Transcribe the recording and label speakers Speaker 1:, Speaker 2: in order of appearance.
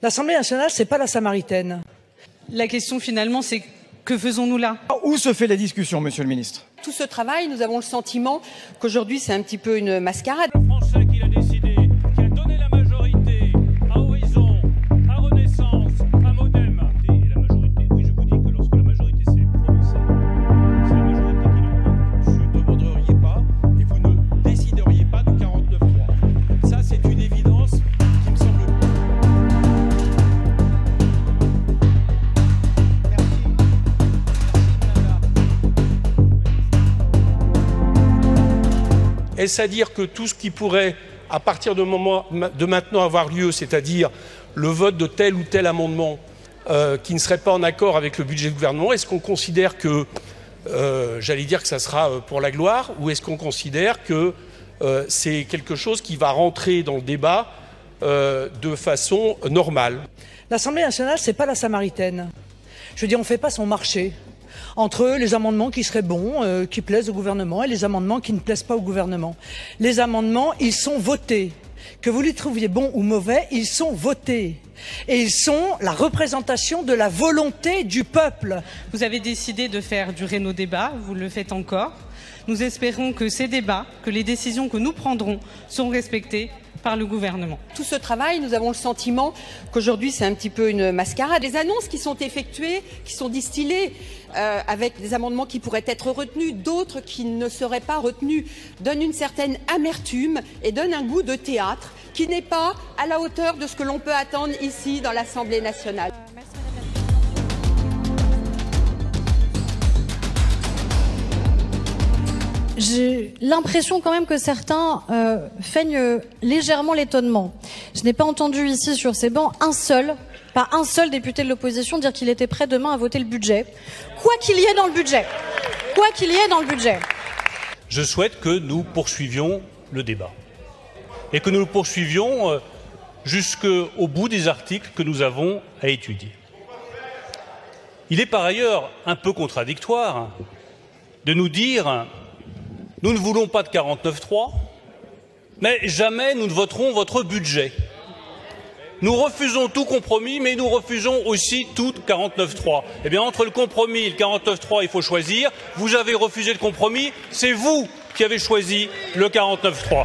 Speaker 1: L'Assemblée nationale, c'est pas la Samaritaine.
Speaker 2: La question finalement, c'est que faisons-nous là?
Speaker 3: Où se fait la discussion, Monsieur le Ministre?
Speaker 4: Tout ce travail, nous avons le sentiment qu'aujourd'hui c'est un petit peu une mascarade.
Speaker 5: Le Français qui l'a décidé, qui a donné la majorité à Horizon, à Renaissance, à Modem. Et la majorité, oui, je vous dis que lorsque la majorité s'est prononcée, c'est la majorité qui l'emporte. Vous ne demanderiez pas et vous ne décideriez pas du 49.3. Ça, c'est une évidence qui me semble.
Speaker 6: Est-ce à dire que tout ce qui pourrait, à partir de maintenant, avoir lieu, c'est-à-dire le vote de tel ou tel amendement qui ne serait pas en accord avec le budget du gouvernement, est-ce qu'on considère que, j'allais dire que ça sera pour la gloire, ou est-ce qu'on considère que c'est quelque chose qui va rentrer dans le débat de façon normale?
Speaker 1: L'Assemblée nationale, c'est pas la Samaritaine. Je veux dire, on fait pas son marché entre les amendements qui seraient bons, qui plaisent au gouvernement, et les amendements qui ne plaisent pas au gouvernement. Les amendements, ils sont votés. Que vous les trouviez bons ou mauvais, ils sont votés. Et ils sont la représentation de la volonté du peuple.
Speaker 2: Vous avez décidé de faire durer nos débats, vous le faites encore. Nous espérons que ces débats, que les décisions que nous prendrons seront respectées par le gouvernement.
Speaker 4: Tout ce travail, nous avons le sentiment qu'aujourd'hui c'est un petit peu une mascarade. Les annonces qui sont effectuées, qui sont distillées avec des amendements qui pourraient être retenus, d'autres qui ne seraient pas retenus, donnent une certaine amertume et donnent un goût de théâtre qui n'est pas à la hauteur de ce que l'on peut attendre ici dans l'Assemblée nationale.
Speaker 7: J'ai l'impression quand même que certains feignent légèrement l'étonnement. Je n'ai pas entendu ici sur ces bancs pas un seul député de l'opposition dire qu'il était prêt demain à voter le budget. Quoi qu'il y ait dans le budget. Quoi qu'il y ait dans le budget.
Speaker 5: Je souhaite que nous poursuivions le débat. Et que nous le poursuivions jusqu'au bout des articles que nous avons à étudier. Il est par ailleurs un peu contradictoire de nous dire: nous ne voulons pas de 49.3, mais jamais nous ne voterons votre budget. Nous refusons tout compromis, mais nous refusons aussi tout 49.3. Eh bien, entre le compromis et le 49.3, il faut choisir. Vous avez refusé le compromis, c'est vous qui avez choisi le 49.3.